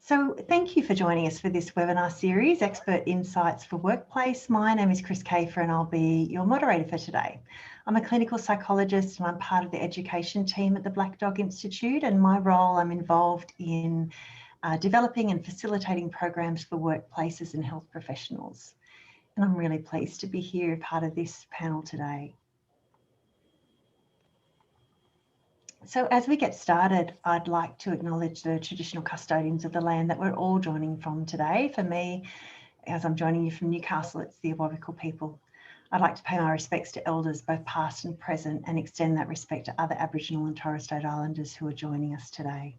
So thank you for joining us for this webinar series, Expert Insights for Workplace. My name is Kris Kafer and I'll be your moderator for today. I'm a clinical psychologist and I'm part of the education team at the Black Dog Institute, and my role, I'm involved in developing and facilitating programs for workplaces and health professionals. And I'm really pleased to be here, part of this panel today. So as we get started, I'd like to acknowledge the traditional custodians of the land that we're all joining from today. For me, as I'm joining you from Newcastle, it's the Awabakal people. I'd like to pay my respects to elders, both past and present, and extend that respect to other Aboriginal and Torres Strait Islanders who are joining us today.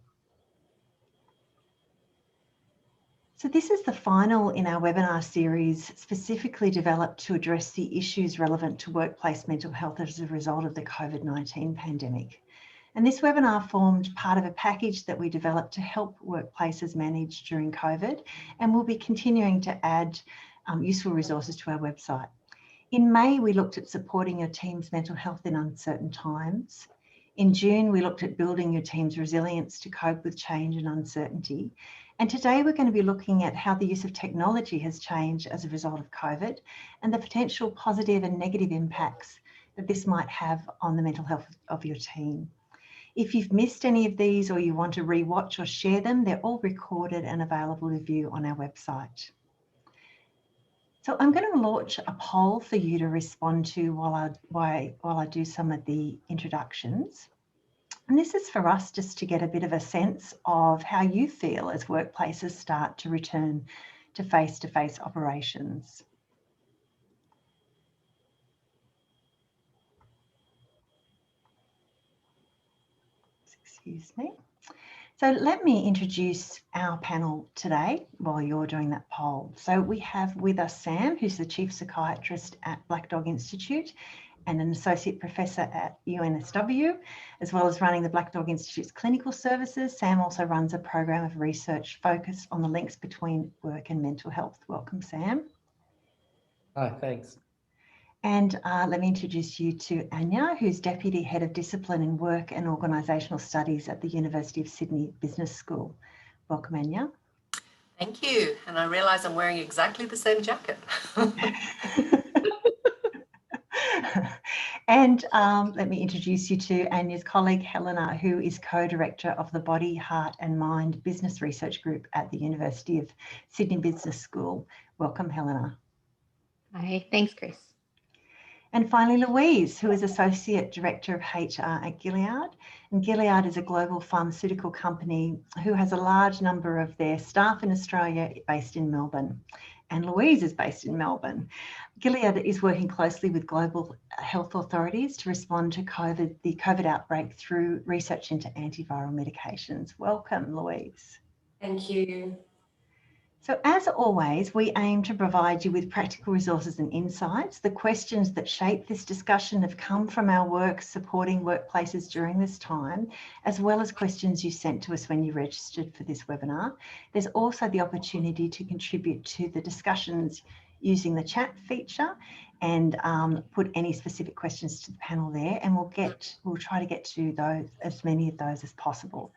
So this is the final in our webinar series, specifically developed to address the issues relevant to workplace mental health as a result of the COVID-19 pandemic. And this webinar formed part of a package that we developed to help workplaces manage during COVID, and we'll be continuing to add useful resources to our website. In May, we looked at supporting your team's mental health in uncertain times. In June, we looked at building your team's resilience to cope with change and uncertainty. And today we're going to be looking at how the use of technology has changed as a result of COVID and the potential positive and negative impacts that this might have on the mental health of your team. If you've missed any of these or you want to rewatch or share them, they're all recorded and available to view on our website. So I'm going to launch a poll for you to respond to while I do some of the introductions. And this is for us just to get a bit of a sense of how you feel as workplaces start to return to face-to-face operations. Excuse me. So let me introduce our panel today while you're doing that poll. So we have with us Sam, who's the Chief Psychiatrist at Black Dog Institute and an Associate Professor at UNSW, as well as running the Black Dog Institute's clinical services. Sam also runs a program of research focused on the links between work and mental health. Welcome, Sam. Hi, thanks. And let me introduce you to Anya, who's Deputy Head of Discipline in Work and Organisational Studies at the University of Sydney Business School. Welcome, Anya. Thank you. And I realise I'm wearing exactly the same jacket. And let me introduce you to Anya's colleague, Helena, who is co-director of the Body, Heart and Mind Business Research Group at the University of Sydney Business School. Welcome, Helena. Hi, thanks, Kris. And finally, Louise, who is Associate Director of HR at Gilead. And Gilead is a global pharmaceutical company who has a large number of their staff in Australia based in Melbourne. And Louise is based in Melbourne. Gilead is working closely with global health authorities to respond to the COVID outbreak through research into antiviral medications. Welcome, Louise. Thank you. So as always, we aim to provide you with practical resources and insights. The questions that shape this discussion have come from our work supporting workplaces during this time, as well as questions you sent to us when you registered for this webinar. There's also the opportunity to contribute to the discussions using the chat feature and put any specific questions to the panel there, and we'll try to get to those, as many of those as possible.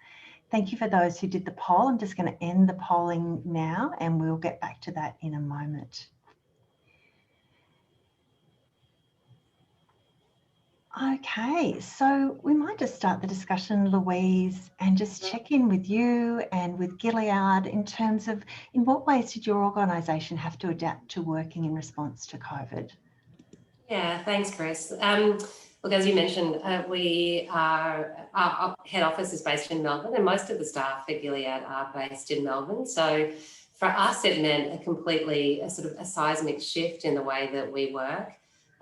Thank you for those who did the poll. I'm just going to end the polling now and we'll get back to that in a moment. Okay, so we might just start the discussion, Louise, and just check in with you and with Gilead in terms of in what ways did your organisation have to adapt to working in response to COVID? Yeah, thanks, Kris. Look, as you mentioned, our head office is based in Melbourne and most of the staff at Gilead are based in Melbourne. So for us, it meant a sort of a seismic shift in the way that we work.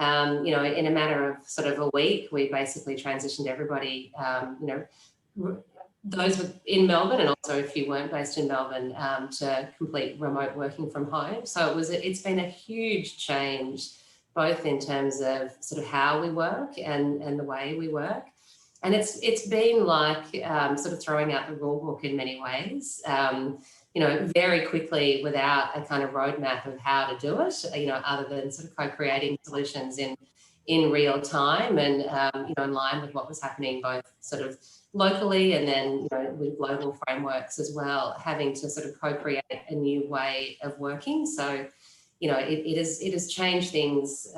You know, in a matter of sort of a week, we basically transitioned everybody, you know, those in Melbourne and also if you weren't based in Melbourne to complete remote working from home. So it's been a huge change, both in terms of sort of how we work and the way we work. And it's been like sort of throwing out the rule book in many ways, you know, very quickly without a kind of roadmap of how to do it, you know, other than sort of co-creating solutions in real time and, in line with what was happening both sort of locally and then, with global frameworks as well, having to sort of co-create a new way of working. So, it has changed things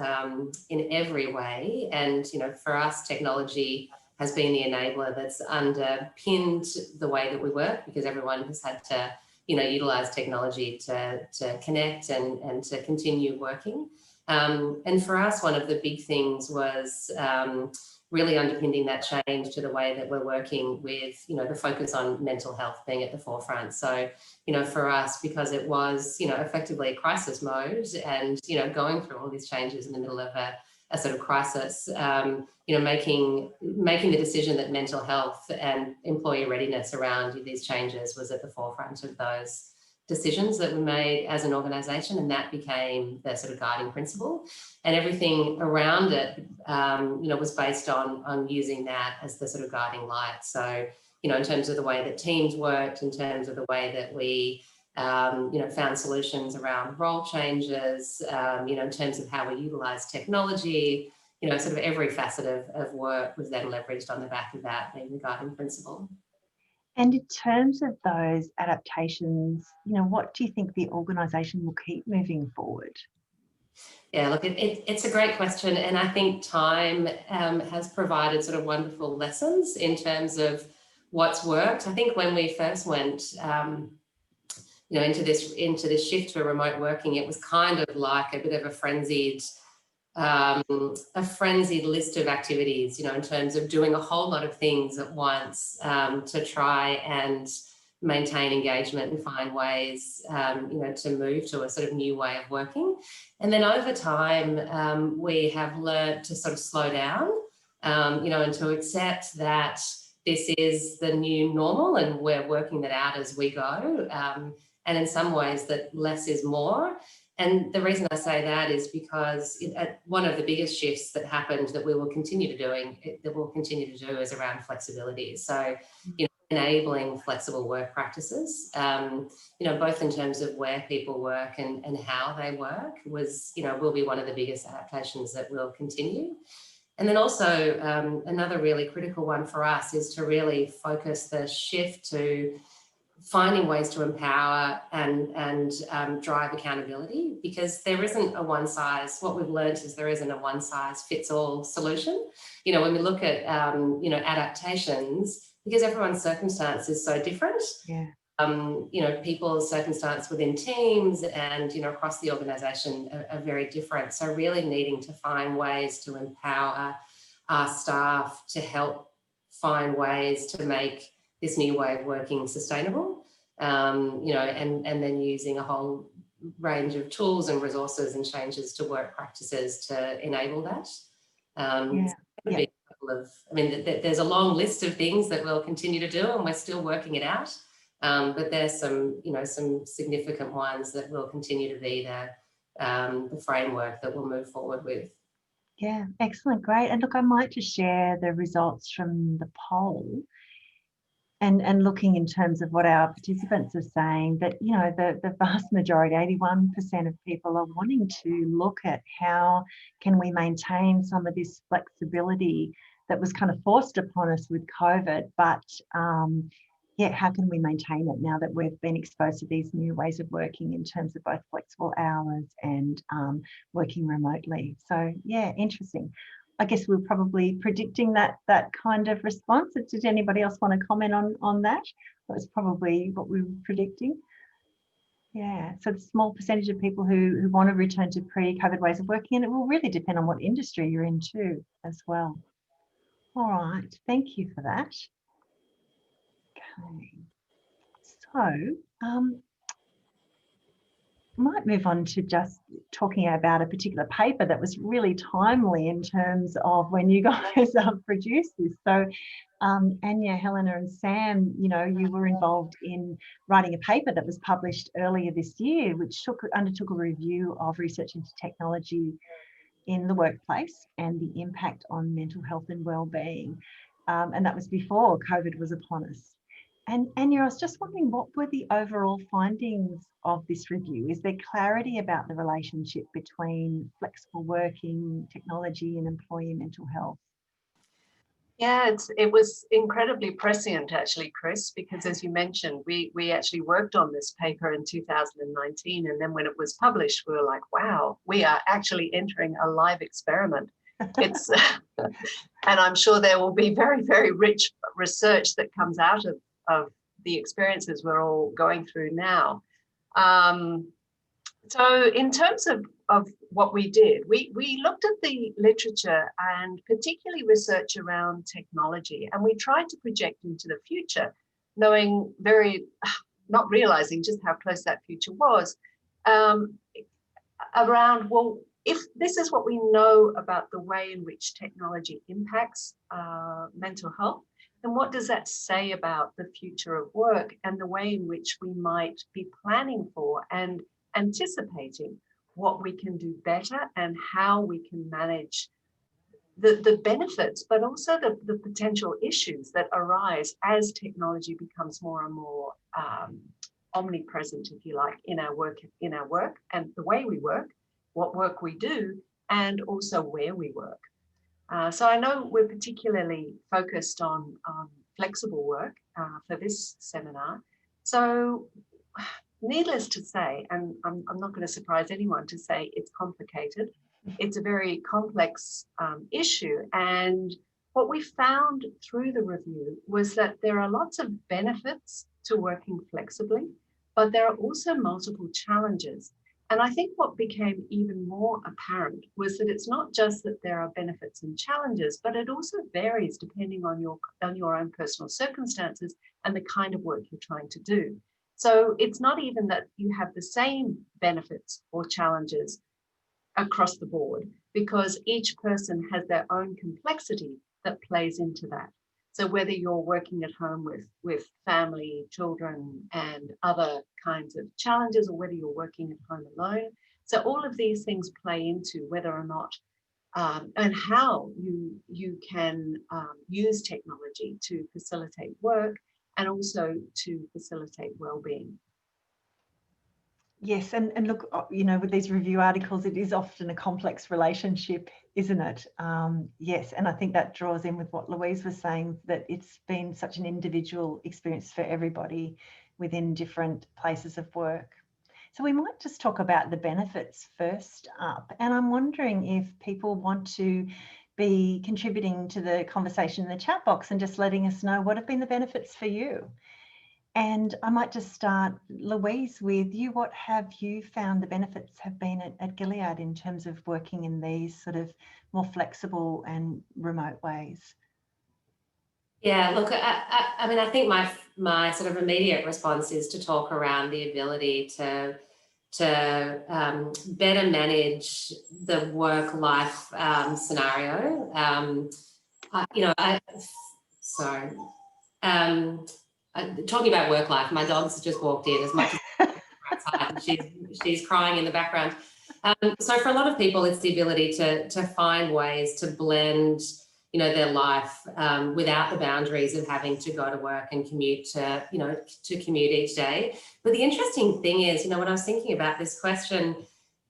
in every way. And, for us, technology has been the enabler that's underpinned the way that we work, because everyone has had to, utilize technology to connect and to continue working. And for us, one of the big things was really underpinning that change to the way that we're working with, the focus on mental health being at the forefront. So, for us, because it was, effectively crisis mode and, going through all these changes in the middle of a sort of crisis, making the decision that mental health and employee readiness around these changes was at the forefront of those decisions that we made as an organisation, and that became the sort of guiding principle. And everything around it, was based on using that as the sort of guiding light. So, in terms of the way that teams worked, in terms of the way that we, found solutions around role changes, in terms of how we utilise technology, sort of every facet of work was then leveraged on the back of that being the guiding principle. And in terms of those adaptations, what do you think the organisation will keep moving forward? Yeah, look, it's a great question. And I think time has provided sort of wonderful lessons in terms of what's worked. I think when we first went, into this shift to remote working, it was kind of like a bit of a frenzied list of activities, in terms of doing a whole lot of things at once to try and maintain engagement and find ways, to move to a sort of new way of working. And then over time, we have learned to sort of slow down, and to accept that this is the new normal and we're working that out as we go. And in some ways that less is more. And the reason I say that is because one of the biggest shifts that happened that we will continue to do is around flexibility. So, enabling flexible work practices, both in terms of where people work and how they work will be one of the biggest adaptations that will continue. And then also another really critical one for us is to really focus the shift to finding ways to empower and drive accountability, because there isn't a what we've learned is there isn't a one size fits all solution. When we look at, adaptations, because everyone's circumstance is so different. Yeah. People's circumstance within teams and, across the organisation are very different. So really needing to find ways to empower our staff to help find ways to make this new way of working sustainable, and then using a whole range of tools and resources and changes to work practices to enable that. There's a long list of things that we'll continue to do and we're still working it out. But there's some significant ones that will continue to be the framework that we'll move forward with. Yeah, excellent, great. And look, I might just share the results from the poll. And looking in terms of what our participants are saying, that, the vast majority, 81% of people are wanting to look at how can we maintain some of this flexibility that was kind of forced upon us with COVID, but how can we maintain it now that we've been exposed to these new ways of working in terms of both flexible hours and working remotely? So, yeah, interesting. I guess we're probably predicting that kind of response. Did anybody else want to comment on that? That was probably what we were predicting. Yeah, so the small percentage of people who want to return to pre-COVID ways of working, and it will really depend on what industry you're in too as well. All right, thank you for that. Okay, so might move on to just talking about a particular paper that was really timely in terms of when you guys produced this. So Anya, Helena and Sam, you were involved in writing a paper that was published earlier this year, which undertook a review of research into technology in the workplace and the impact on mental health and wellbeing. And that was before COVID was upon us. And Anya, I was just wondering, what were the overall findings of this review? Is there clarity about the relationship between flexible working, technology and employee mental health? Yeah, it was incredibly prescient actually, Kris, because as you mentioned, we actually worked on this paper in 2019, and then when it was published, we were like, wow, we are actually entering a live experiment. It's and I'm sure there will be very, very rich research that comes out of the experiences we're all going through now. So in terms of what we did, we looked at the literature and particularly research around technology, and we tried to project into the future, knowing not realizing just how close that future was, around, well, if this is what we know about the way in which technology impacts mental health, then what does that say about the future of work and the way in which we might be planning for and anticipating what we can do better and how we can manage the benefits, but also the potential issues that arise as technology becomes more and more omnipresent, if you like, in our work and the way we work, what work we do, and also where we work. So I know we're particularly focused on flexible work for this seminar. So needless to say, and I'm not going to surprise anyone to say it's complicated. It's a very complex issue. And what we found through the review was that there are lots of benefits to working flexibly, but there are also multiple challenges. And I think what became even more apparent was that it's not just that there are benefits and challenges, but it also varies depending on your own personal circumstances and the kind of work you're trying to do. So it's not even that you have the same benefits or challenges across the board, because each person has their own complexity that plays into that. So whether you're working at home with family, children, and other kinds of challenges, or whether you're working at home alone. So all of these things play into whether or not and how you can use technology to facilitate work and also to facilitate well-being. Yes, and look, you know, with these review articles, it is often a complex relationship, isn't it? Yes, and I think that draws in with what Louise was saying, that it's been such an individual experience for everybody within different places of work. So we might just talk about the benefits first up. And I'm wondering if people want to be contributing to the conversation in the chat box and just letting us know what have been the benefits for you. And I might just start, Louise, with you. What have you found the benefits have been at Gilead in terms of working in these sort of more flexible and remote ways? Yeah, look, I mean, I think my sort of immediate response is to talk around the ability to better manage the work-life scenario. Talking about work life, my dog's just walked in as much as outside. She's crying in the background. So for a lot of people, it's the ability to find ways to blend, you know, their life without the boundaries of having to go to work and commute to commute each day. But the interesting thing is, you know, when I was thinking about this question,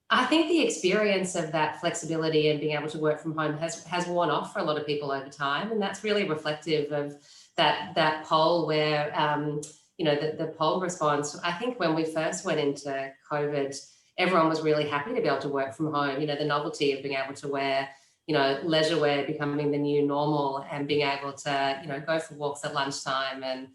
I think the experience of that flexibility and being able to work from home has worn off for a lot of people over time, and that's really reflective of that poll where, the poll response. I think when we first went into COVID, everyone was really happy to be able to work from home. You know, the novelty of being able to wear, you know, leisure wear becoming the new normal, and being able to, you know, go for walks at lunchtime and,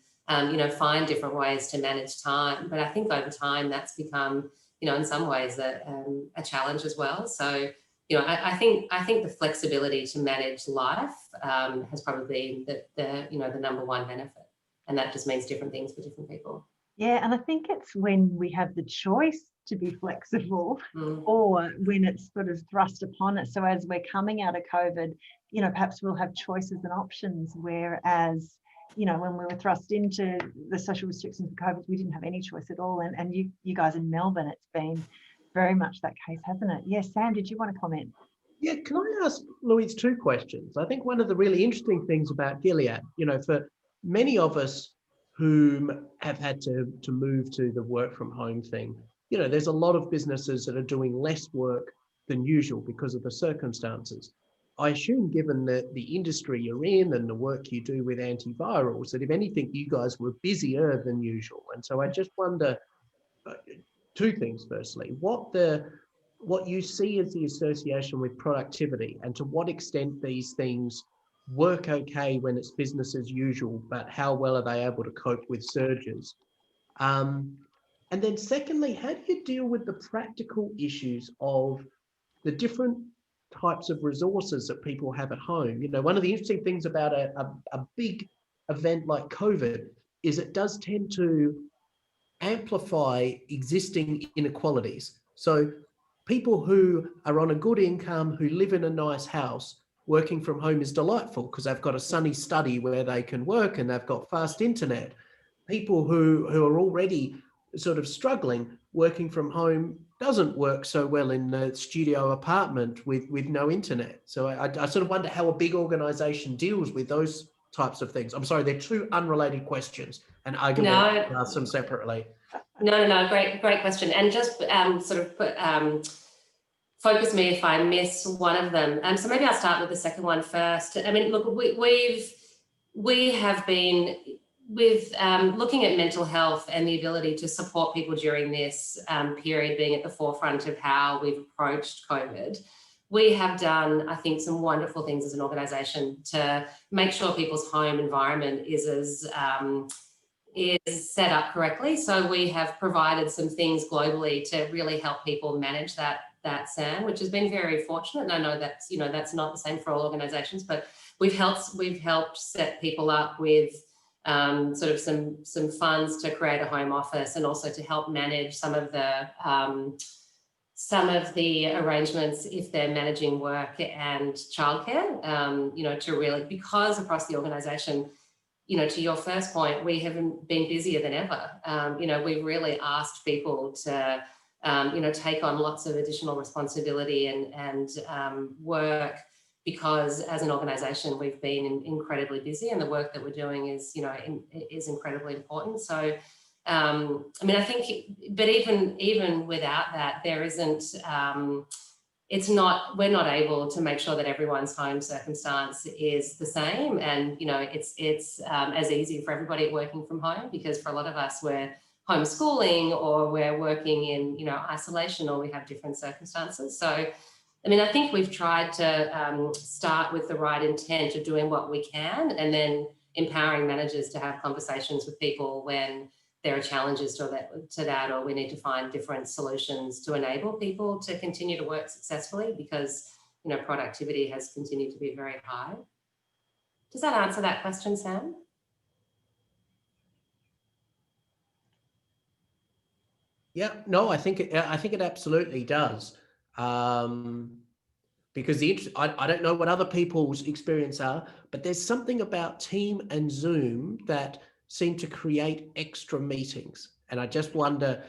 find different ways to manage time. But I think over time that's become, you know, in some ways a challenge as well. So, you know, I think the flexibility to manage life has probably been the number one benefit, and that just means different things for different people. Yeah, and I think it's when we have the choice to be flexible or when it's sort of thrust upon us. So as we're coming out of COVID, you know, perhaps we'll have choices and options, whereas, you know, when we were thrust into the social restrictions of COVID, we didn't have any choice at all. And you guys in Melbourne, it's been very much that case, hasn't it? Yes, Sam, did you want to comment? Yeah, can I ask Louise two questions? I think one of the really interesting things about Gilead, you know, for many of us who have had to move to the work from home thing. You know, there's a lot of businesses that are doing less work than usual because of the circumstances. I assume, given that the industry you're in and the work you do with antivirals, that if anything, you guys were busier than usual. And so I just wonder, two things. Firstly, what you see as the association with productivity, and to what extent these things work okay when it's business as usual, but how well are they able to cope with surges? And then secondly, how do you deal with the practical issues of the different types of resources that people have at home? You know, one of the interesting things about a big event like COVID is it does tend to amplify existing inequalities. So people who are on a good income, who live in a nice house, working from home is delightful because they've got a sunny study where they can work and they've got fast internet. People who are already sort of struggling, working from home doesn't work so well in a studio apartment with no internet. So I sort of wonder how a big organization deals with those types of things. I'm sorry, they're two unrelated questions, and arguably ask them separately. No, great question. And just sort of focus me if I miss one of them. So maybe I'll start with the second one first. I mean, look, we have been with looking at mental health and the ability to support people during this period, being at the forefront of how we've approached COVID. We have done, I think, some wonderful things as an organisation to make sure people's home environment is set up correctly. So we have provided some things globally to really help people manage that SAM, which has been very fortunate. And I know that's, you know, that's not the same for all organisations, but we've helped set people up with sort of some funds to create a home office, and also to help manage some of the arrangements if they're managing work and childcare, you know, to really, because across the organisation, you know, to your first point, we haven't been busier than ever. You know, we've really asked people to, you know, take on lots of additional responsibility and work, because as an organisation, we've been incredibly busy, and the work that we're doing is, you know, is incredibly important. So, I mean, I think, but even without that, there isn't, we're not able to make sure that everyone's home circumstance is the same. And, you know, it's as easy for everybody working from home, because for a lot of us, we're homeschooling or we're working in, you know, isolation, or we have different circumstances. So, I mean, I think we've tried to start with the right intent of doing what we can, and then empowering managers to have conversations with people when there are challenges to that, or we need to find different solutions to enable people to continue to work successfully, because, you know, productivity has continued to be very high. Does that answer that question, Sam? Yeah, no, I think it absolutely does. Because I don't know what other people's experience are, but there's something about Team and Zoom that seem to create extra meetings. And I just wonder,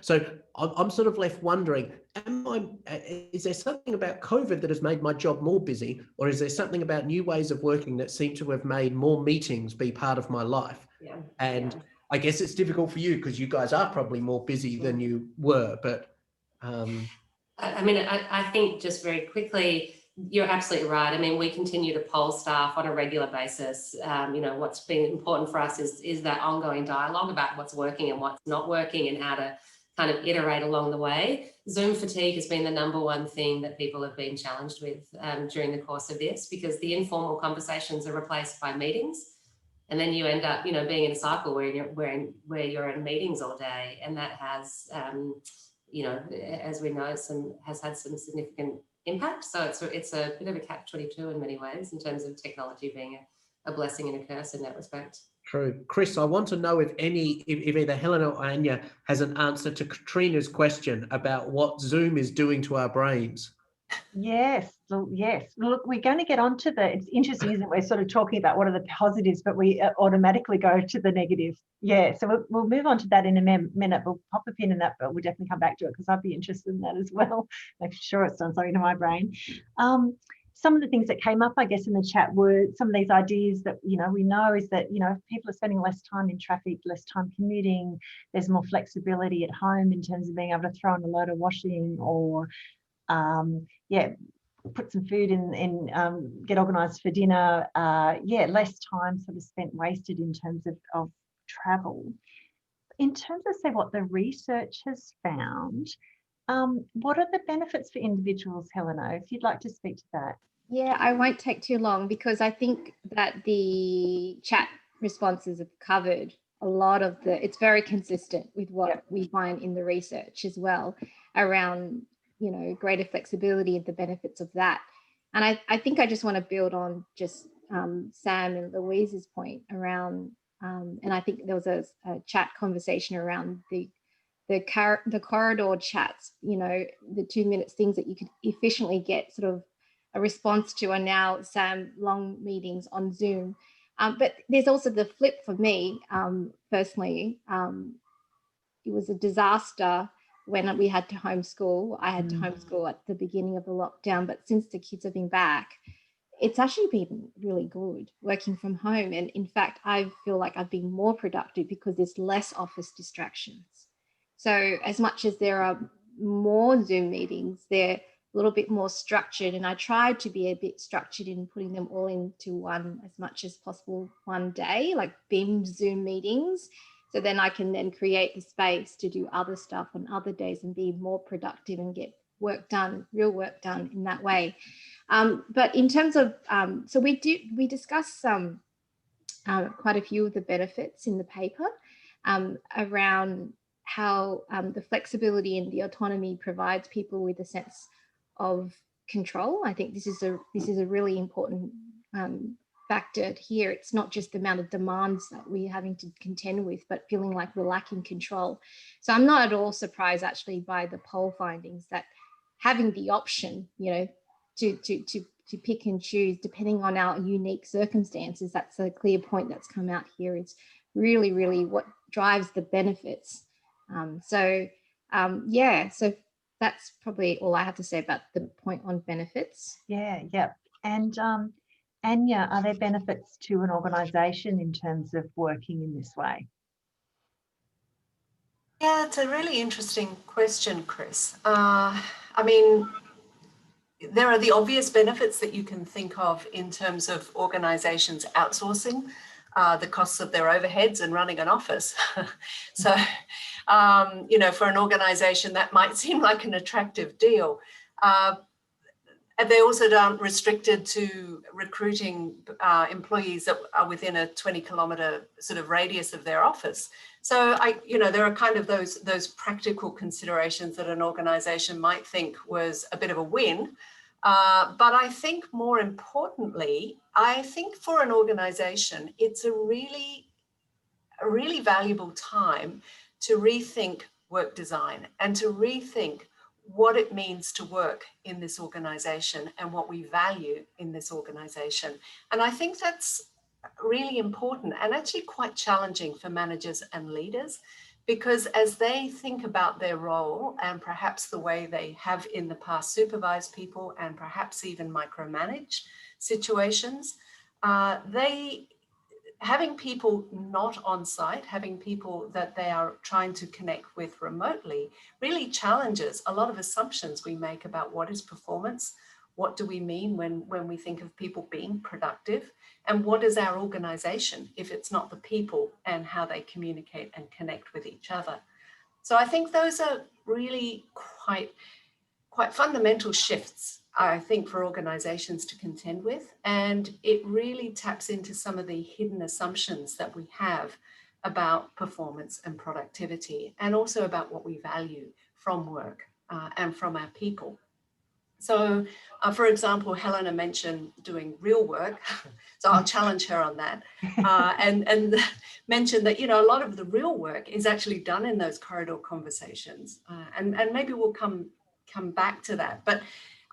so I'm sort of left wondering, is there something about COVID that has made my job more busy, or is there something about new ways of working that seem to have made more meetings be part of my life? Yeah. And I guess it's difficult for you because you guys are probably more busy than you were, but I mean, I think just very quickly, you're absolutely right. I mean, we continue to poll staff on a regular basis. You know, what's been important for us is that ongoing dialogue about what's working and what's not working, and how to kind of iterate along the way. Zoom fatigue has been the number one thing that people have been challenged with during the course of this, because the informal conversations are replaced by meetings. And then you end up, you know, being in a cycle where you're in meetings all day, and that has, you know, as we know, has had some significant impact. So it's a bit of a catch-22 in many ways, in terms of technology being a blessing and a curse in that respect. True. Kris, I want to know if either Helen or Anya has an answer to Katrina's question about what Zoom is doing to our brains. Yes. Look, we're going to get on to it's interesting, isn't it? We're sort of talking about what are the positives, but we automatically go to the negative. Yeah, so we'll move on to that in a minute. We'll pop a pin in that, but we'll definitely come back to it, because I'd be interested in that as well. I'm sure it's done something to my brain. some of the things that came up, I guess, in the chat were some of these ideas that, we know is that, if people are spending less time in traffic, less time commuting, there's more flexibility at home in terms of being able to throw in a load of washing or, put some food in, get organised for dinner. Less time sort of spent wasted in terms of travel. In terms of, say, what the research has found, what are the benefits for individuals, Helena, if you'd like to speak to that? Yeah, I won't take too long because I think that the chat responses have covered a lot of it's very consistent with what we find in the research as well around, greater flexibility and the benefits of that. And I think I just want to build on just Sam and Louise's point around, and I think there was a chat conversation around the corridor chats, the 2 minutes things that you could efficiently get sort of a response to are now, Sam, long meetings on Zoom. But there's also the flip for me, personally. It was a disaster when we had to homeschool. I had to homeschool at the beginning of the lockdown, but since the kids have been back, it's actually been really good working from home. And in fact, I feel like I've been more productive because there's less office distractions. So as much as there are more Zoom meetings, they're a little bit more structured. And I tried to be a bit structured in putting them all into one, as much as possible, one day, like BIM Zoom meetings. So then I can then create the space to do other stuff on other days and be more productive and get work done, real work done in that way. But in terms of, so we discussed quite a few of the benefits in the paper around how the flexibility and the autonomy provides people with a sense of control. I think this is a really important factor here. It's not just the amount of demands that we're having to contend with, but feeling like we're lacking control. So I'm not at all surprised actually by the poll findings that having the option, to pick and choose depending on our unique circumstances, that's a clear point that's come out here. It's really, really what drives the benefits. So that's probably all I have to say about the point on benefits. Yeah. And Anya, are there benefits to an organisation in terms of working in this way? Yeah, it's a really interesting question, Kris. I mean, there are the obvious benefits that you can think of in terms of organisations outsourcing the costs of their overheads and running an office. So, for an organisation that might seem like an attractive deal. And they also aren't restricted to recruiting employees that are within a 20-kilometre sort of radius of their office. So there are kind of those practical considerations that an organisation might think was a bit of a win. But I think more importantly, I think for an organisation, it's a really valuable time to rethink work design and to rethink what it means to work in this organisation and what we value in this organisation. And I think that's really important and actually quite challenging for managers and leaders, because as they think about their role and perhaps the way they have in the past supervised people and perhaps even micromanage situations, having people not on site, having people that they are trying to connect with remotely really challenges a lot of assumptions we make about what is performance, what do we mean when we think of people being productive, and what is our organisation if it's not the people and how they communicate and connect with each other. So I think those are really quite fundamental shifts, I think, for organisations to contend with. And it really taps into some of the hidden assumptions that we have about performance and productivity, and also about what we value from work and from our people. So, for example, Helena mentioned doing real work, so I'll challenge her on that, and mention that, a lot of the real work is actually done in those corridor conversations, and maybe we'll come back to that. But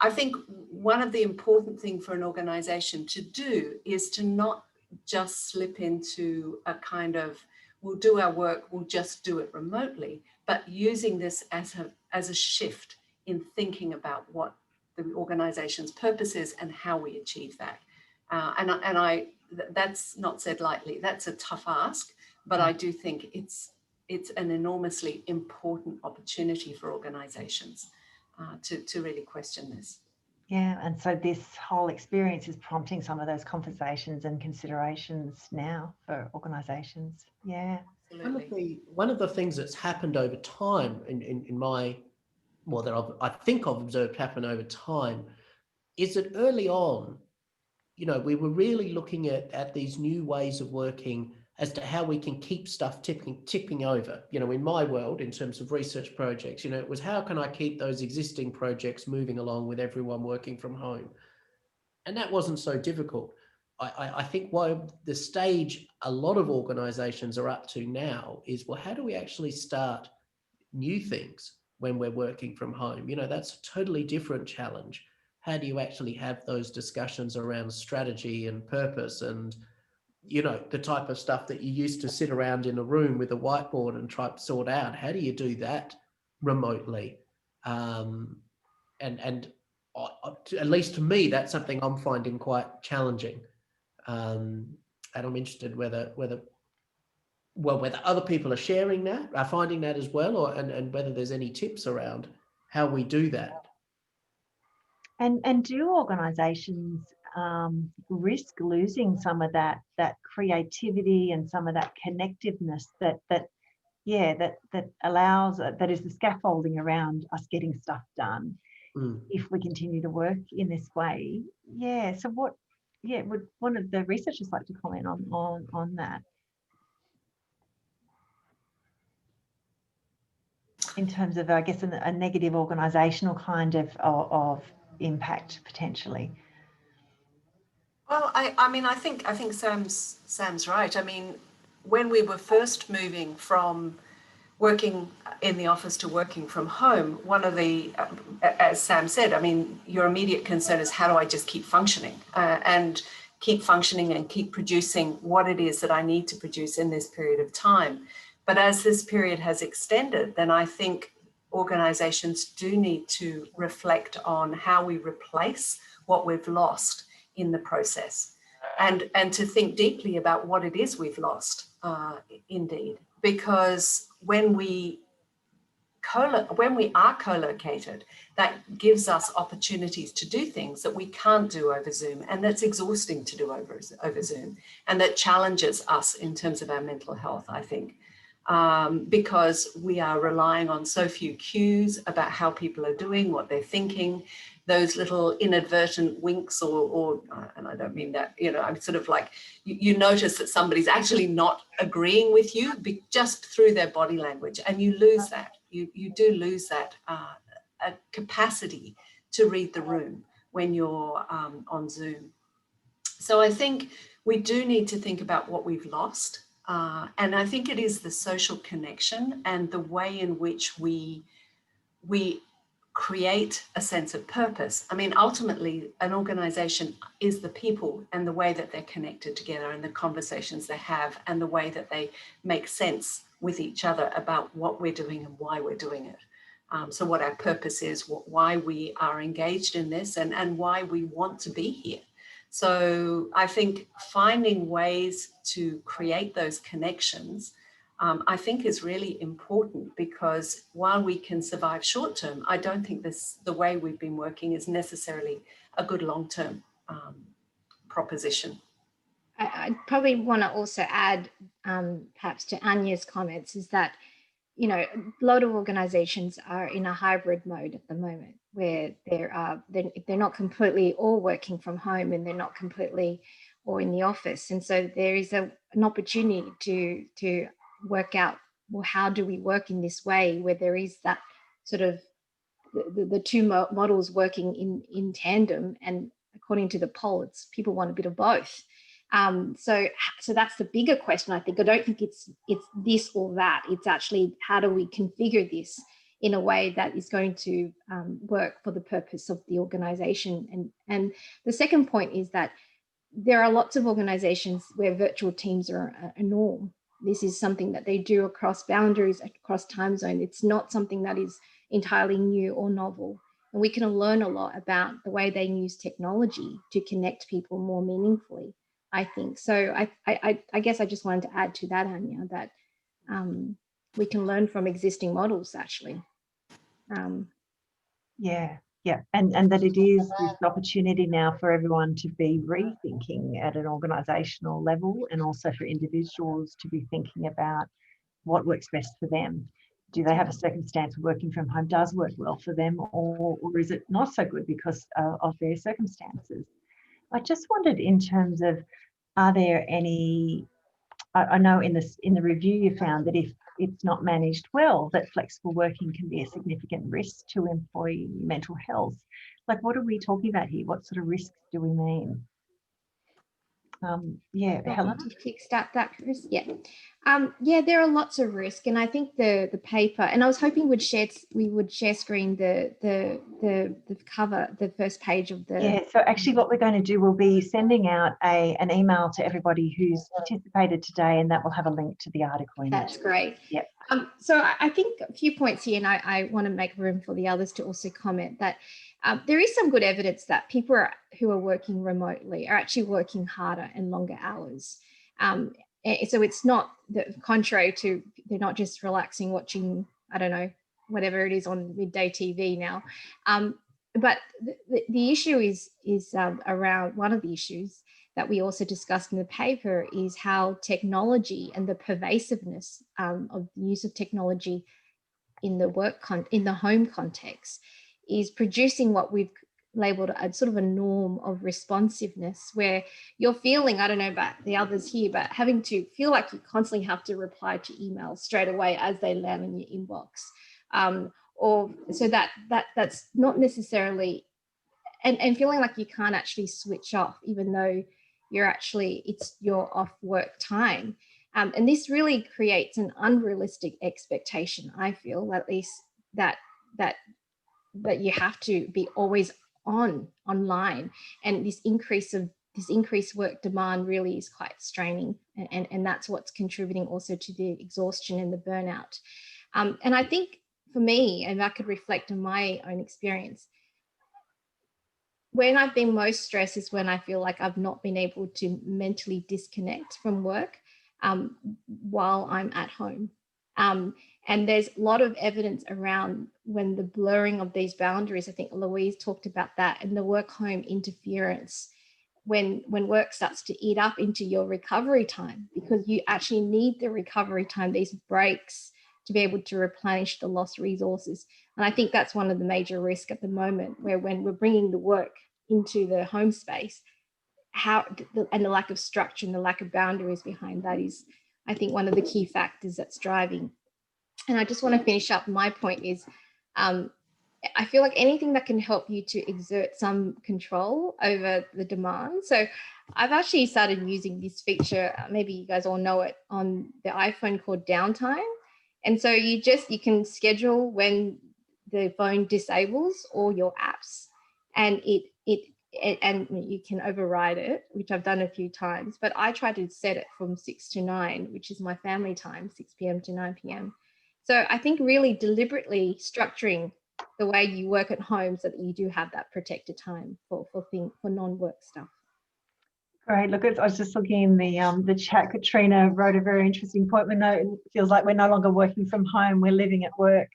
I think one of the important things for an organisation to do is to not just slip into a kind of, we'll do our work, we'll just do it remotely, but using this as a shift in thinking about what the organization's purpose is and how we achieve that. That's not said lightly. That's a tough ask, but I do think it's an enormously important opportunity for organizations to really question this. Yeah, and so this whole experience is prompting some of those conversations and considerations now for organisations. Yeah. Absolutely. One of the things that's happened over time in my, well, that I think I've observed happen over time, is that early on, you know, we were really looking at these new ways of working as to how we can keep stuff tipping over. You know, in my world, in terms of research projects, you know, it was how can I keep those existing projects moving along with everyone working from home? And that wasn't so difficult. I think why the stage a lot of organizations are up to now is, well, how do we actually start new things when we're working from home? You know, that's a totally different challenge. How do you actually have those discussions around strategy and purpose and, you know, the type of stuff that you used to sit around in a room with a whiteboard and try to sort out? How do you do that remotely? And at least to me, that's something I'm finding quite challenging. And I'm interested whether other people are sharing that, are finding that as well, and whether there's any tips around how we do that. And do organisations risk losing some of that creativity and some of that connectiveness that allows, that is the scaffolding around us getting stuff done if we continue to work in this way? Yeah. So would one of the researchers like to comment on that? In terms of, I guess, a negative organisational kind of impact potentially. Well, I think Sam's right. I mean, when we were first moving from working in the office to working from home, one of the, as Sam said, I mean, your immediate concern is how do I just keep functioning and keep producing what it is that I need to produce in this period of time. But as this period has extended, then I think organizations do need to reflect on how we replace what we've lost in the process, and to think deeply about what it is we've lost, indeed, because when we are co-located, that gives us opportunities to do things that we can't do over Zoom, and that's exhausting to do over Zoom, and that challenges us in terms of our mental health, I think. Because we are relying on so few cues about how people are doing, what they're thinking, those little inadvertent winks or and I don't mean that, you know, I'm sort of like, you notice that somebody's actually not agreeing with you just through their body language, and you lose that. You do lose that a capacity to read the room when you're on Zoom. So I think we do need to think about what we've lost. And I think it is the social connection and the way in which we create a sense of purpose. I mean, ultimately, an organization is the people and the way that they're connected together and the conversations they have and the way that they make sense with each other about what we're doing and why we're doing it. So what our purpose is, why we are engaged in this and why we want to be here. So I think finding ways to create those connections, I think is really important, because while we can survive short term, I don't think the way we've been working is necessarily a good long-term proposition. I probably want to also add, perhaps to Anya's comments, is that, you know, a lot of organizations are in a hybrid mode at the moment, where they're not completely all working from home and they're not completely all in the office. And so there is an opportunity to work out, well, how do we work in this way where there is that sort of the two models working in tandem, and according to the poll, it's people want a bit of both. So that's the bigger question, I think. I don't think it's this or that. It's actually, how do we configure this in a way that is going to work for the purpose of the organization? And the second point is that there are lots of organizations where virtual teams are a norm. This is something that they do across boundaries, across time zone. It's not something that is entirely new or novel. And we can learn a lot about the way they use technology to connect people more meaningfully, I think. So I guess I just wanted to add to that, Anya, that we can learn from existing models, actually. Yeah, and that it is this opportunity now for everyone to be rethinking at an organisational level, and also for individuals to be thinking about what works best for them. Do they have a circumstance where working from home does work well for them, or is it not so good because of their circumstances? I just wondered, in terms of, are there any, I know in the review you found that if it's not managed well, that flexible working can be a significant risk to employee mental health. Like, what are we talking about here? What sort of risks do we mean? Helen? To kickstart that, Kris. Yeah, there are lots of risks, and I think the paper, and I was hoping we would share screen the cover, the first page of the. Yeah. So actually, what we're going to do, we'll be sending out an email to everybody who's participated today, and that will have a link to the article in it. That's great. Yep. So I think a few points here, and I want to make room for the others to also comment that there is some good evidence that people who are working remotely are actually working harder and longer hours. So it's not the contrary to, they're not just relaxing, watching, I don't know, whatever it is on midday TV now. But the issue is around, one of the issues that we also discussed in the paper is how technology and the pervasiveness of the use of technology in the in the home context is producing what we've labeled a sort of a norm of responsiveness, where you're feeling, I don't know about the others here, but having to feel like you constantly have to reply to emails straight away as they land in your inbox. Or so that's not necessarily, and feeling like you can't actually switch off, even though it's your off work time. And this really creates an unrealistic expectation, I feel, at least, that you have to be always online, and this increased work demand really is quite straining, and that's what's contributing also to the exhaustion and the burnout. And I think for me, and I could reflect on my own experience, when I've been most stressed is when I feel like I've not been able to mentally disconnect from work while I'm at home. And there's a lot of evidence around when the blurring of these boundaries, I think Louise talked about that, and the work-home interference, when work starts to eat up into your recovery time, because you actually need the recovery time, these breaks, to be able to replenish the lost resources. And I think that's one of the major risks at the moment, where when we're bringing the work into the home space, and the lack of structure and the lack of boundaries behind that is, I think, one of the key factors that's driving. And I just want to finish up. My point is, I feel like anything that can help you to exert some control over the demand. So I've actually started using this feature, maybe you guys all know it, on the iPhone, called downtime. And so you can schedule when the phone disables all your apps, and and you can override it, which I've done a few times, but I try to set it from 6 to 9, which is my family time, 6 p.m. to 9 p.m. So I think really deliberately structuring the way you work at home so that you do have that protected time for non-work stuff. Great. Look, I was just looking in the chat. Katrina wrote a very interesting point. It feels like we're no longer working from home, we're living at work.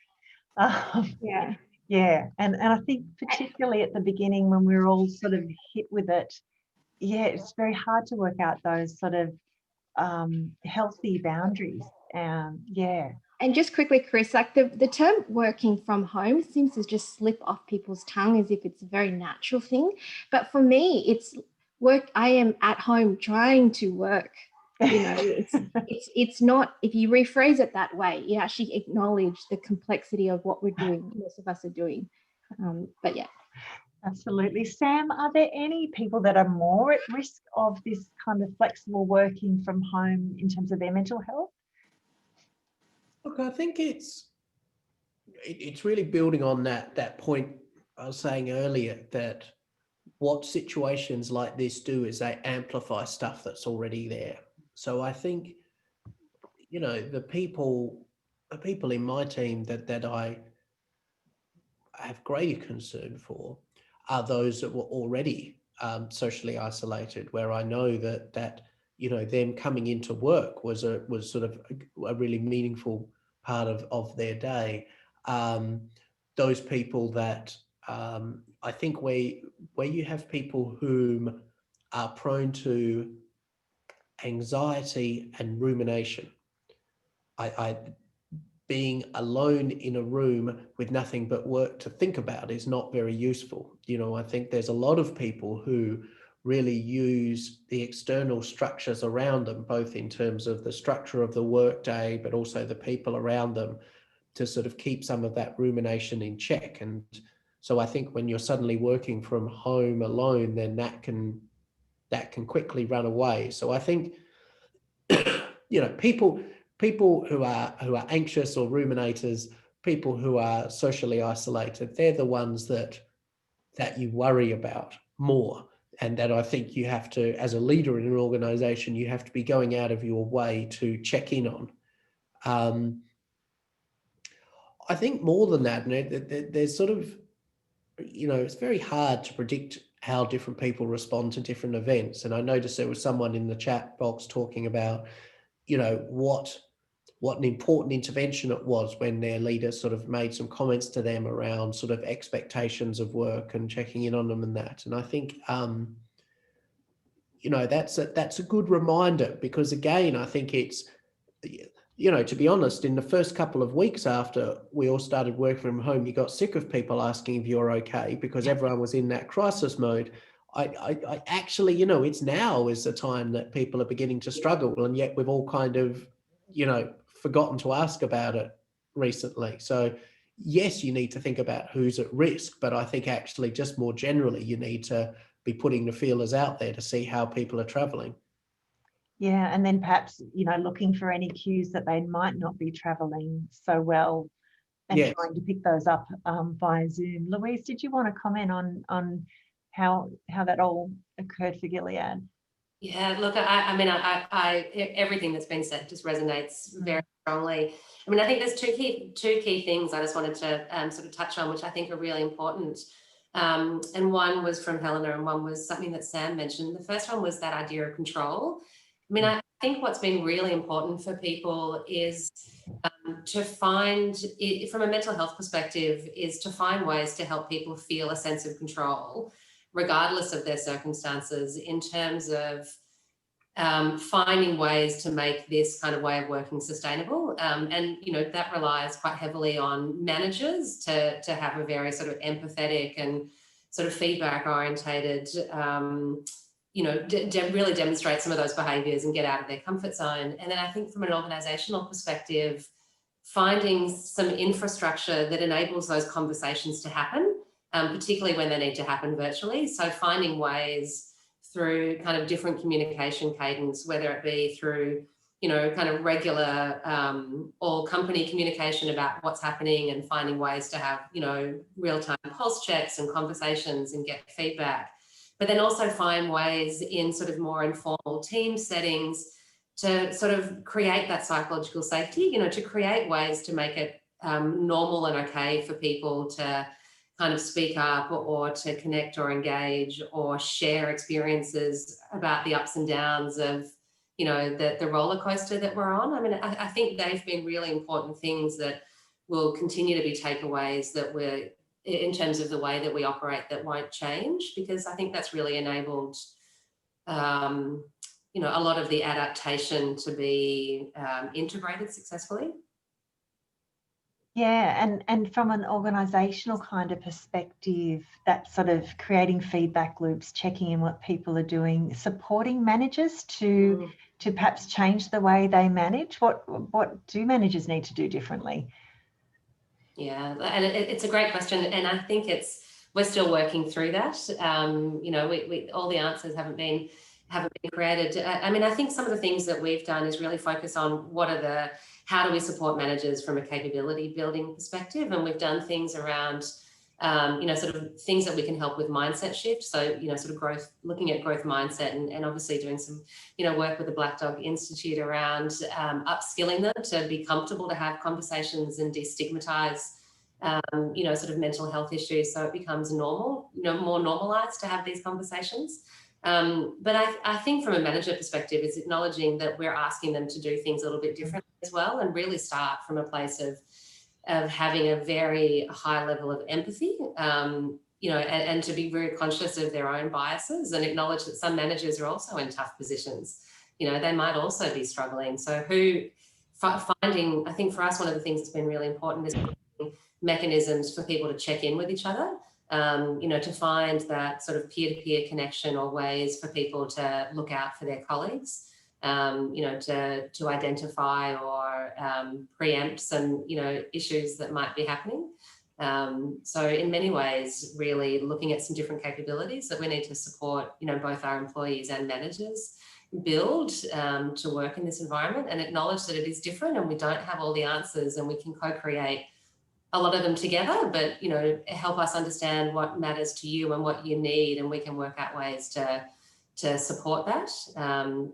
Yeah. And I think particularly at the beginning, when we're all sort of hit with it, it's very hard to work out those sort of healthy boundaries. And just quickly, Kris, like the term working from home seems to just slip off people's tongue as if it's a very natural thing. But for me, it's work. I am at home trying to work. It's not, if you rephrase it that way, you actually acknowledge the complexity of what we're doing, most of us are doing. But yeah. Absolutely. Sam, are there any people that are more at risk of this kind of flexible working from home in terms of their mental health? Look, I think it's really building on that point I was saying earlier, that what situations like this do is they amplify stuff that's already there. So I think, the people in my team that I have greater concern for are those that were already socially isolated, where I know that you know, them coming into work was sort of a really meaningful part of their day. Those people that I think where you have people whom are prone to anxiety and rumination, I being alone in a room with nothing but work to think about is not very useful. You know, I think there's a lot of people who really use the external structures around them, both in terms of the structure of the workday, but also the people around them, to sort of keep some of that rumination in check. And so I think when you're suddenly working from home alone, then that can quickly run away. So I think, you know, people who are anxious or ruminators, people who are socially isolated, they're the ones that you worry about more. And that I think you have to, as a leader in an organization, you have to be going out of your way to check in on. I think more than that, there's sort of, you know, it's very hard to predict how different people respond to different events. And I noticed there was someone in the chat box talking about, you know, what an important intervention it was when their leader sort of made some comments to them around sort of expectations of work and checking in on them and that. And I think, you know, that's a good reminder, because again, I think it's, you know, to be honest, in the first couple of weeks after we all started working from home, you got sick of people asking if you're okay, because everyone was in that crisis mode. I actually, you know, it's now is the time that people are beginning to struggle, and yet we've all kind of, you know, forgotten to ask about it recently. So yes, you need to think about who's at risk, but I think actually just more generally, you need to be putting the feelers out there to see how people are traveling. Yeah, and then perhaps, you know, looking for any cues that they might not be traveling so well, and yes, trying to pick those up via Zoom. Louise, did you want to comment on how that all occurred for Gilead? Yeah, look, I mean, everything that's been said just resonates very strongly. I mean, I think there's two key things I just wanted to sort of touch on, which I think are really important. And one was from Helena, and one was something that Sam mentioned. The first one was that idea of control. I mean, I think what's been really important for people is to find, from a mental health perspective, is to find ways to help people feel a sense of control, regardless of their circumstances, in terms of finding ways to make this kind of way of working sustainable. And, you know, that relies quite heavily on managers to have a very sort of empathetic and sort of feedback orientated, you know, really demonstrate some of those behaviours and get out of their comfort zone. And then I think from an organisational perspective, finding some infrastructure that enables those conversations to happen, particularly when they need to happen virtually. So finding ways through kind of different communication cadence, whether it be through, you know, kind of regular all company communication about what's happening, and finding ways to have, you know, real-time pulse checks and conversations and get feedback. But then also find ways in sort of more informal team settings to sort of create that psychological safety, you know, to create ways to make it normal and okay for people to kind of speak up or to connect or engage or share experiences about the ups and downs of, you know, the roller coaster that we're on. I mean, I think they've been really important things that will continue to be takeaways that we're, in terms of the way that we operate, that won't change, because I think that's really enabled, you know, a lot of the adaptation to be integrated successfully. Yeah, and from an organisational kind of perspective, that sort of creating feedback loops, checking in what people are doing, supporting managers to perhaps change the way they manage. What do managers need to do differently? Yeah, and it's a great question, and I think we're still working through that. You know, we all the answers haven't been created. I mean, I think some of the things that we've done is really focus on how do we support managers from a capability building perspective, and we've done things around, you know, sort of things that we can help with mindset shift. So, you know, sort of looking at growth mindset, and obviously doing some, you know, work with the Black Dog Institute around upskilling them to be comfortable to have conversations and destigmatize sort of mental health issues, so it becomes normal, more normalized to have these conversations. But I think from a manager perspective, it's acknowledging that we're asking them to do things a little bit differently as well, and really start from a place of having a very high level of empathy, and to be very conscious of their own biases, and acknowledge that some managers are also in tough positions. They might also be struggling. So finding, I think for us, one of the things that's been really important is mechanisms for people to check in with each other, to find that sort of peer-to-peer connection, or ways for people to look out for their colleagues, to identify or preempt some, issues that might be happening. So in many ways, really looking at some different capabilities that we need to support, both our employees and managers build to work in this environment, and acknowledge that it is different and we don't have all the answers, and we can co-create a lot of them together, but help us understand what matters to you and what you need, and we can work out ways to support that.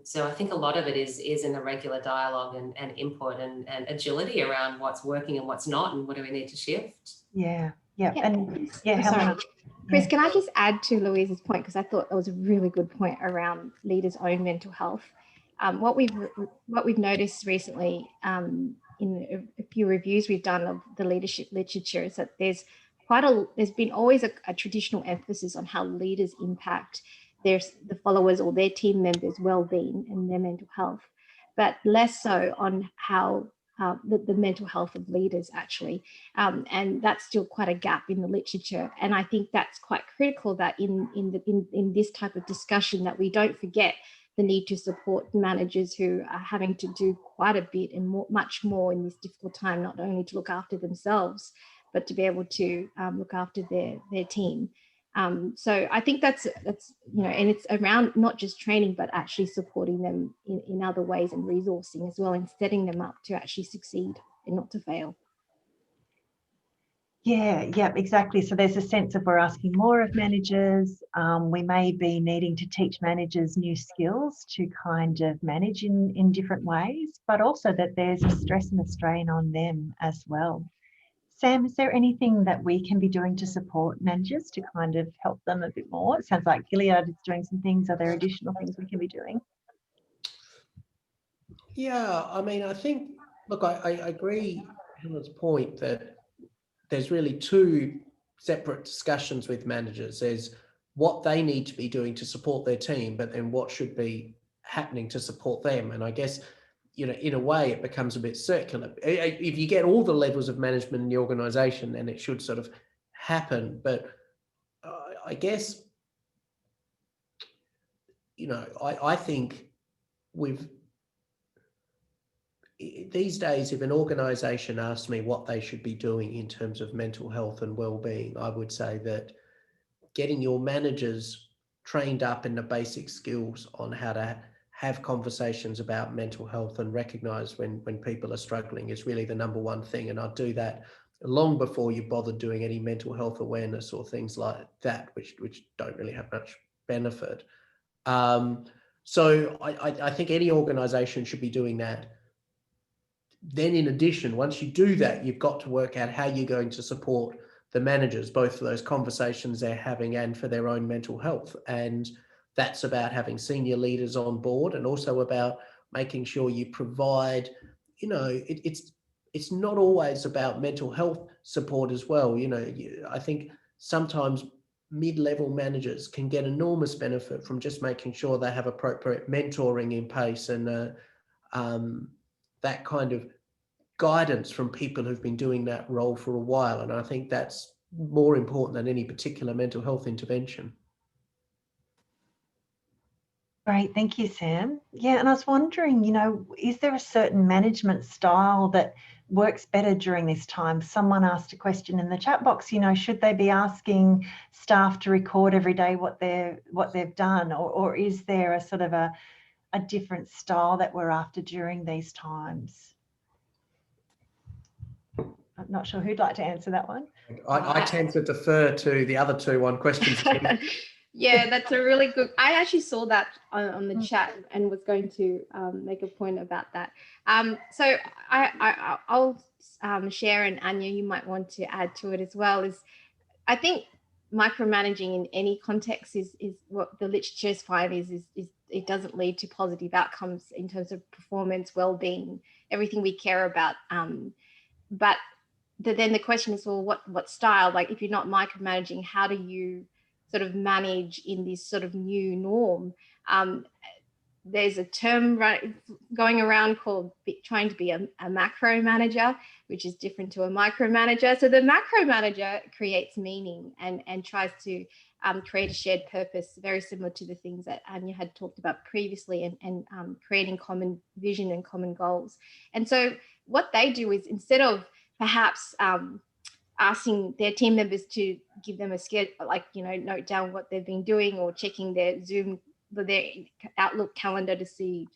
So I think a lot of it is in a regular dialogue and input and agility around what's working and what's not, and what do we need to shift. Yeah. And sorry. Kris, can I just add to Louise's point, because I thought that was a really good point around leaders' own mental health. What we've noticed recently in a few reviews we've done of the leadership literature is that there's been always a traditional emphasis on how leaders impact the followers or their team members' well-being and their mental health, but less so on how the mental health of leaders actually, and that's still quite a gap in the literature. And I think that's quite critical, that in this type of discussion, that we don't forget the need to support managers who are having to do quite a bit and much more in this difficult time, not only to look after themselves, but to be able to look after their team. So I think that's and it's around not just training, but actually supporting them in other ways, and resourcing as well, and setting them up to actually succeed and not to fail. Yeah, exactly. So there's a sense of we're asking more of managers. We may be needing to teach managers new skills to kind of manage in different ways, but also that there's a stress and a strain on them as well. Sam, is there anything that we can be doing to support managers to kind of help them a bit more? It sounds like Gilead is doing some things. Are there additional things we can be doing? Yeah, I mean, I think, look, I agree with Helen's point that there's really two separate discussions with managers. There's what they need to be doing to support their team, but then what should be happening to support them. And I guess, in a way, it becomes a bit circular. If you get all the levels of management in the organisation, then it should sort of happen. But I guess, I think these days, if an organisation asks me what they should be doing in terms of mental health and well-being, I would say that getting your managers trained up in the basic skills on how to have conversations about mental health and recognise when people are struggling is really the number one thing. And I'd do that long before you bother doing any mental health awareness or things like that, which don't really have much benefit. So I think any organisation should be doing that. Then in addition, once you do that, you've got to work out how you're going to support the managers, both for those conversations they're having and for their own mental health. And that's about having senior leaders on board, and also about making sure you provide, it's not always about mental health support as well. I think sometimes mid-level managers can get enormous benefit from just making sure they have appropriate mentoring in place, and that kind of guidance from people who've been doing that role for a while. And I think that's more important than any particular mental health intervention. Great, thank you, Sam. Yeah, and I was wondering, is there a certain management style that works better during this time? Someone asked a question in the chat box, should they be asking staff to record every day what they've done, or is there a sort of a different style that we're after during these times? I'm not sure who'd like to answer that one. I tend to defer to the other two on questions. Yeah, that's a really good. I actually saw that on the chat and was going to make a point about that. So I'll share, and Anya, you might want to add to it as well. Is I think micromanaging in any context is what the literature's find is it doesn't lead to positive outcomes in terms of performance, well-being, everything we care about. But then the question is, well, what style? Like, if you're not micromanaging, how do you sort of manage in this sort of new norm? There's a term going around called trying to be a macro manager, which is different to a micromanager. So the macro manager creates meaning and tries to create a shared purpose, very similar to the things that Anya had talked about previously, and creating common vision and common goals. And so what they do is, instead of perhaps asking their team members to give them a schedule, like, note down what they've been doing, or checking their Zoom, their Outlook calendar to see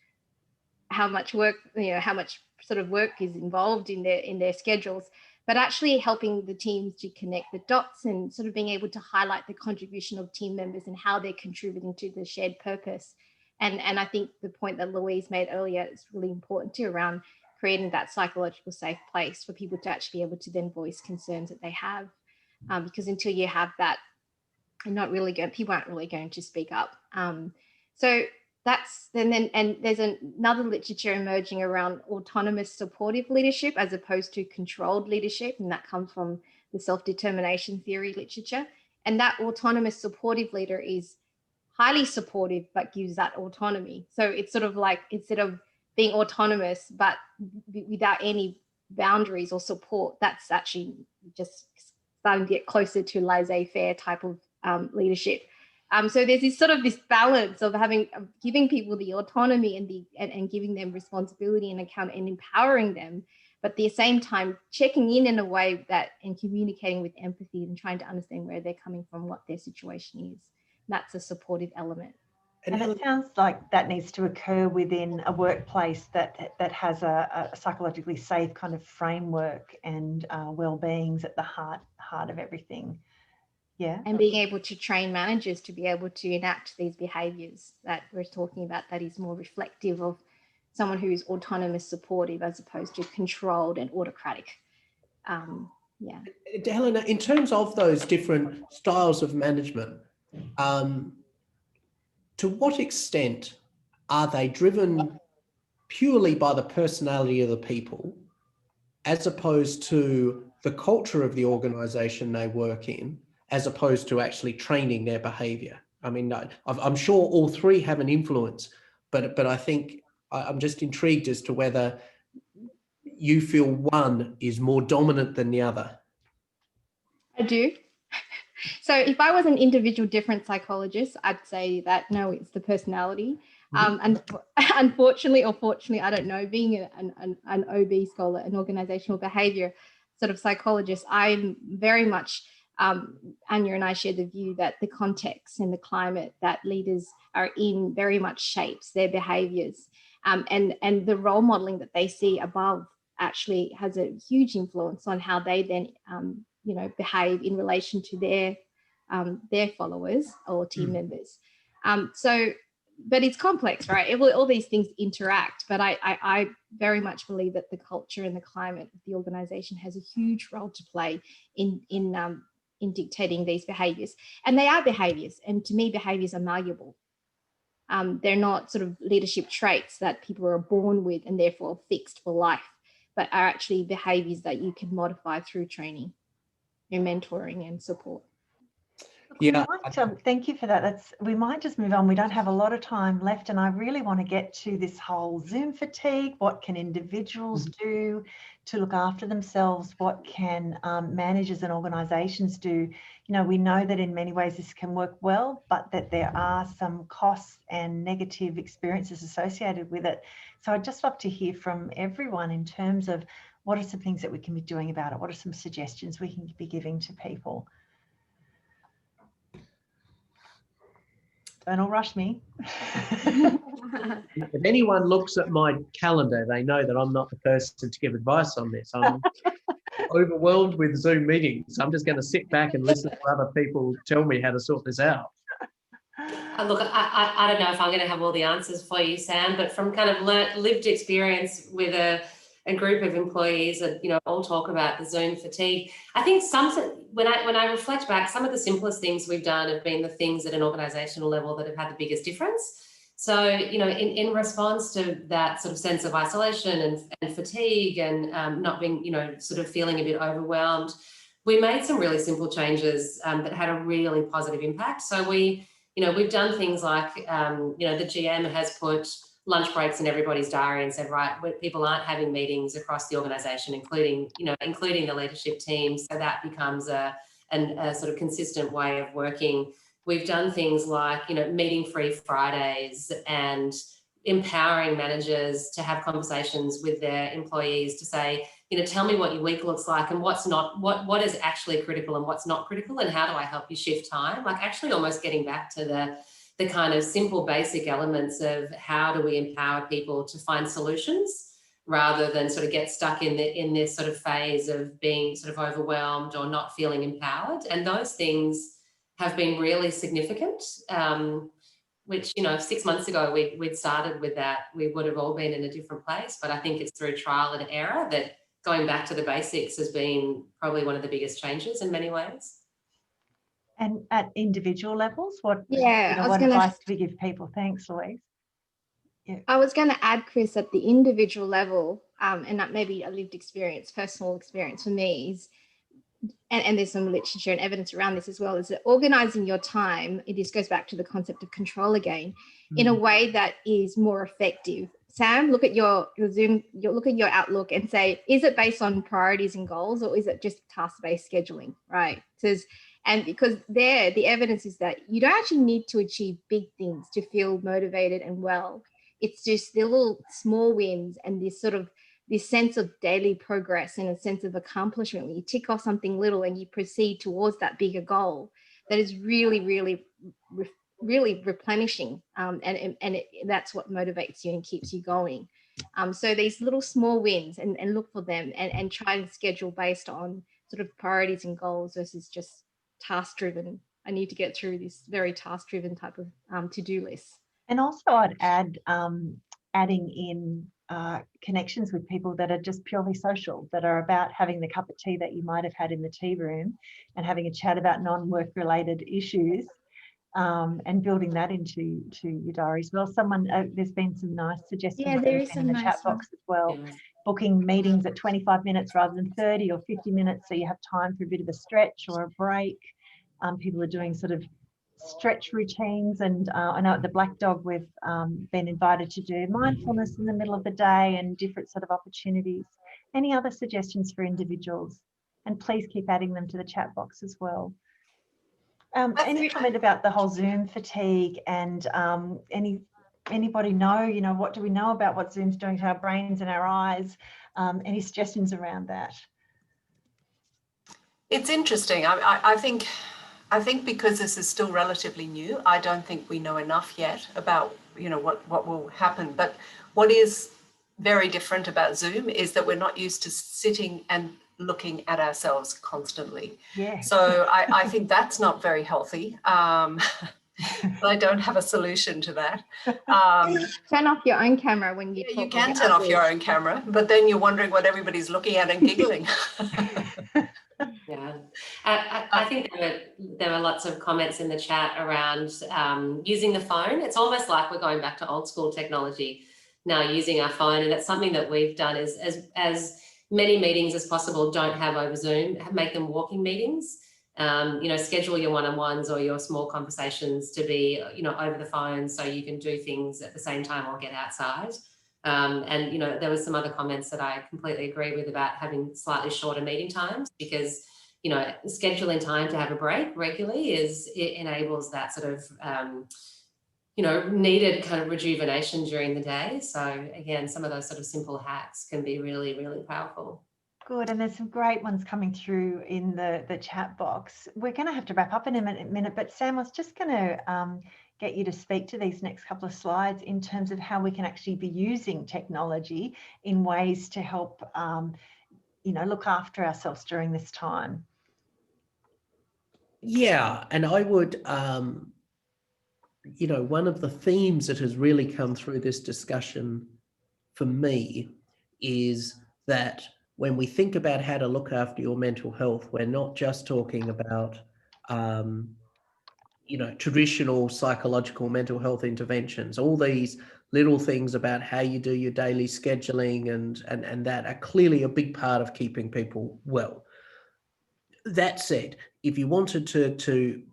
how much work, how much sort of work is involved in their schedules, but actually helping the teams to connect the dots and sort of being able to highlight the contribution of team members and how they're contributing to the shared purpose. And I think the point that Louise made earlier is really important too, around creating that psychological safe place for people to actually be able to then voice concerns that they have, because until you have that, people aren't really going to speak up. So that's, and there's another literature emerging around autonomous supportive leadership as opposed to controlled leadership, and that comes from the self-determination theory literature. And that autonomous supportive leader is highly supportive but gives that autonomy. So it's sort of like, instead of being autonomous but without any boundaries or support, that's actually just starting to get closer to laissez-faire type of leadership. So there's this balance of giving people the autonomy and giving them responsibility and account and empowering them, but at the same time checking in a way that, and communicating with empathy and trying to understand where they're coming from, what their situation is. That's a supportive element. And it sounds like that needs to occur within a workplace that has a psychologically safe kind of framework, and well-being's at the heart of everything. Yeah. And being able to train managers to be able to enact these behaviours that we're talking about, that is more reflective of someone who is autonomous, supportive, as opposed to controlled and autocratic. Yeah. Helena, in terms of those different styles of management, to what extent are they driven purely by the personality of the people, as opposed to the culture of the organisation they work in, as opposed to actually training their behaviour? I mean, I'm sure all three have an influence, but I think I'm just intrigued as to whether you feel one is more dominant than the other. I do. So if I was an individual different psychologist, I'd say that no, it's the personality. And unfortunately or fortunately, I don't know, being an OB scholar, an organisational behaviour sort of psychologist, I'm very much, Anya and I share the view that the context and the climate that leaders are in very much shapes their behaviours, and the role modelling that they see above actually has a huge influence on how they then behave in relation to their followers or team members. But it's complex, right? All these things interact, but I very much believe that the culture and the climate of the organisation has a huge role to play in dictating these behaviours. And they are behaviours, and to me, behaviours are malleable. They're not sort of leadership traits that people are born with and therefore fixed for life, but are actually behaviours that you can modify through training, through mentoring and support. Yeah. Thank you for that. We might just move on. We don't have a lot of time left, and I really want to get to this whole Zoom fatigue. What can individuals do to look after themselves? What can managers and organisations do? We know that in many ways this can work well, but that there are some costs and negative experiences associated with it. So I'd just love to hear from everyone in terms of what are some things that we can be doing about it? What are some suggestions we can be giving to people? Don't all rush me. If anyone looks at my calendar, they know that I'm not the person to give advice on this. I'm overwhelmed with Zoom meetings. I'm just going to sit back and listen to other people tell me how to sort this out. Look, I don't know if I'm going to have all the answers for you, Sam, but from kind of lived experience with a group of employees that, you know, all talk about the Zoom fatigue. I think when I reflect back, some of the simplest things we've done have been the things at an organisational level that have had the biggest difference. So, you know, in response to that sort of sense of isolation and fatigue and not being, you know, sort of feeling a bit overwhelmed, we made some really simple changes that had a really positive impact. So we've done things like, you know, the GM has put lunch breaks in everybody's diary and said, right, people aren't having meetings across the organisation, including the leadership team. So that becomes a sort of consistent way of working. We've done things like, you know, meeting-free Fridays and empowering managers to have conversations with their employees to say, you know, tell me what your week looks like and what's not, what is actually critical and what's not critical, and how do I help you shift time? Like actually almost getting back to the kind of simple basic elements of how do we empower people to find solutions rather than sort of get stuck in this sort of phase of being sort of overwhelmed or not feeling empowered. And those things have been really significant, which, you know, 6 months ago we'd started with that, we would have all been in a different place. But I think it's through trial and error that going back to the basics has been probably one of the biggest changes in many ways. And at individual levels, what advice do we give people? Thanks, Louise. Yeah. I was going to add, Kris, at the individual level, and that maybe a lived experience, personal experience for me is, and there's some literature and evidence around this as well, is that organising your time, this goes back to the concept of control again, in a way that is more effective. Sam, look at your Zoom, look at your Outlook and say, is it based on priorities and goals, or is it just task-based scheduling, right? And because the evidence is that you don't actually need to achieve big things to feel motivated and well. It's just the little small wins and this sense of daily progress and a sense of accomplishment when you tick off something little and you proceed towards that bigger goal that is really, really, really replenishing. That's what motivates you and keeps you going. So these little small wins and look for them and try and schedule based on sort of priorities and goals versus just task driven. I need to get through this very task driven type of to-do list. And also I'd add adding in connections with people that are just purely social, that are about having the cup of tea that you might have had in the tea room and having a chat about non-work related issues, and building that into your diaries. Well, there's been some nice suggestions in the chat box as well. Yeah. Booking meetings at 25 minutes rather than 30 or 50 minutes, so you have time for a bit of a stretch or a break. People are doing sort of stretch routines, and I know at the Black Dog we've been invited to do mindfulness in the middle of the day and different sort of opportunities. Any other suggestions for individuals? And please keep adding them to the chat box as well. Any comment about the whole Zoom fatigue, and anybody know, what do we know about what Zoom's doing to our brains and our eyes? Any suggestions around that? It's interesting. I think because this is still relatively new, I don't think we know enough yet about, what will happen. But what is very different about Zoom is that we're not used to sitting and looking at ourselves constantly. Yeah. So I think that's not very healthy. I don't have a solution to that. Turn off your own camera when you talk. You can turn off your own camera, but then you're wondering what everybody's looking at and giggling. Yeah, I think there were lots of comments in the chat around using the phone. It's almost like we're going back to old school technology now, using our phone, and that's something that we've done is as many meetings as possible don't have over Zoom, make them walking meetings. Schedule your one-on-ones or your small conversations to be, over the phone, so you can do things at the same time or get outside. There was some other comments that I completely agree with about having slightly shorter meeting times, because, scheduling time to have a break regularly it enables that sort of, needed kind of rejuvenation during the day. So again, some of those sort of simple hacks can be really, really powerful. Good, and there's some great ones coming through in the chat box. We're going to have to wrap up in a minute, but Sam, I was just going to get you to speak to these next couple of slides in terms of how we can actually be using technology in ways to help, look after ourselves during this time. Yeah, and I would you know, one of the themes that has really come through this discussion for me is that when we think about how to look after your mental health, we're not just talking about, you know, traditional psychological mental health interventions. All these little things about how you do your daily scheduling and that are clearly a big part of keeping people well. That said, if you wanted to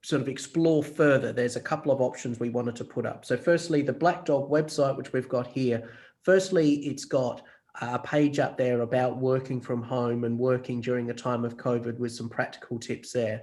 sort of explore further, there's a couple of options we wanted to put up. So firstly, the Black Dog website, which we've got here, firstly, it's got a page up there about working from home and working during a time of COVID with some practical tips there.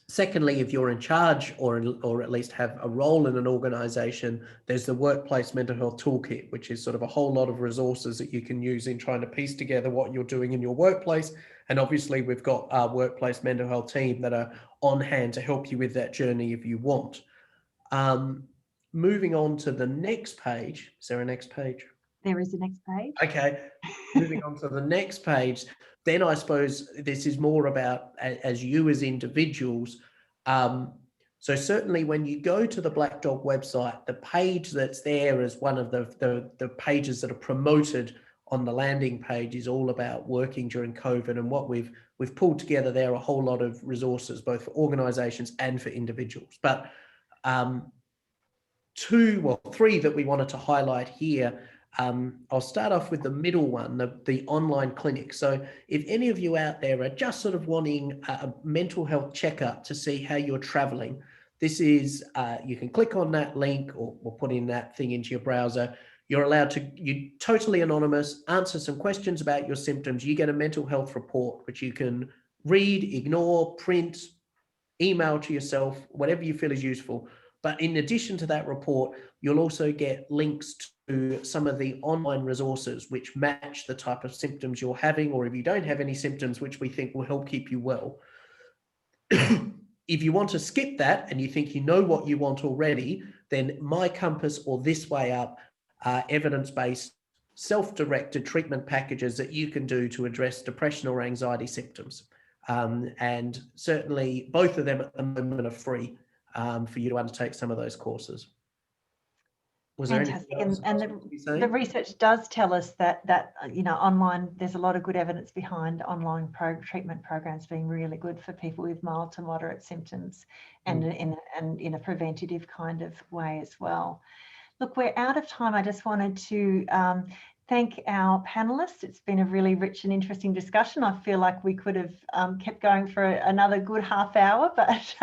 Secondly, if you're in charge or at least have a role in an organisation, there's the Workplace Mental Health Toolkit, which is sort of a whole lot of resources that you can use in trying to piece together what you're doing in your workplace. And obviously, we've got our Workplace Mental Health team that are on hand to help you with that journey if you want. Moving on to the next page. Is there a next page? There is a next page. Okay. Moving on to the next page. Then I suppose this is more about as you as individuals. So certainly when you go to the Black Dog website, the page that's there as one of the pages that are promoted on the landing page is all about working during COVID, and what we've pulled together there are a whole lot of resources, both for organisations and for individuals. But three that we wanted to highlight here. I'll start off with the middle one, the online clinic. So if any of you out there are just sort of wanting a mental health checkup to see how you're traveling, this is, you can click on that link or put in that thing into your browser. You're allowed to, you're totally anonymous, answer some questions about your symptoms. You get a mental health report, which you can read, ignore, print, email to yourself, whatever you feel is useful. But in addition to that report, you'll also get links to some of the online resources which match the type of symptoms you're having, or if you don't have any symptoms, which we think will help keep you well. If you want to skip that and you think you know what you want already, then My Compass or This Way Up are evidence-based, self-directed treatment packages that you can do to address depression or anxiety symptoms. And certainly both of them at the moment are free for you to undertake some of those courses. Was Fantastic. And the research does tell us that you know, online, there's a lot of good evidence behind online treatment programs being really good for people with mild to moderate symptoms, and in a preventative kind of way as well. Look, we're out of time. I just wanted to thank our panelists. It's been a really rich and interesting discussion. I feel like we could have kept going for another good half hour, but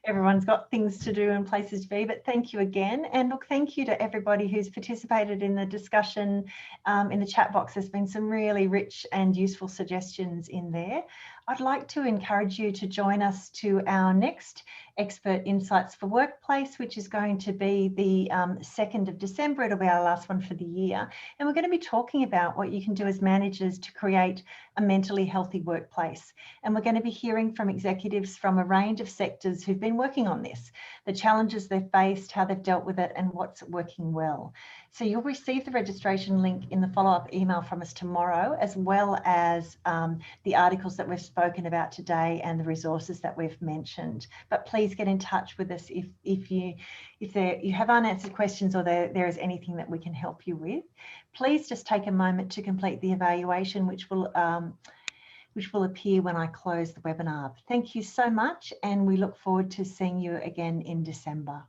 everyone's got things to do and places to be. But thank you again. And look, thank you to everybody who's participated in the discussion. In the chat box, there's been some really rich and useful suggestions in there. I'd like to encourage you to join us to our next Expert Insights for Workplace, which is going to be the 2nd of December. It'll be our last one for the year. And we're going to be talking about what you can do as managers to create a mentally healthy workplace. And we're going to be hearing from executives from a range of sectors who've been working on this, the challenges they've faced, how they've dealt with it, and what's working well. So you'll receive the registration link in the follow-up email from us tomorrow, as well as the articles that we've spoken about today and the resources that we've mentioned. But please get in touch with us if you have unanswered questions or there is anything that we can help you with. Please just take a moment to complete the evaluation, which will appear when I close the webinar. Thank you so much, and we look forward to seeing you again in December.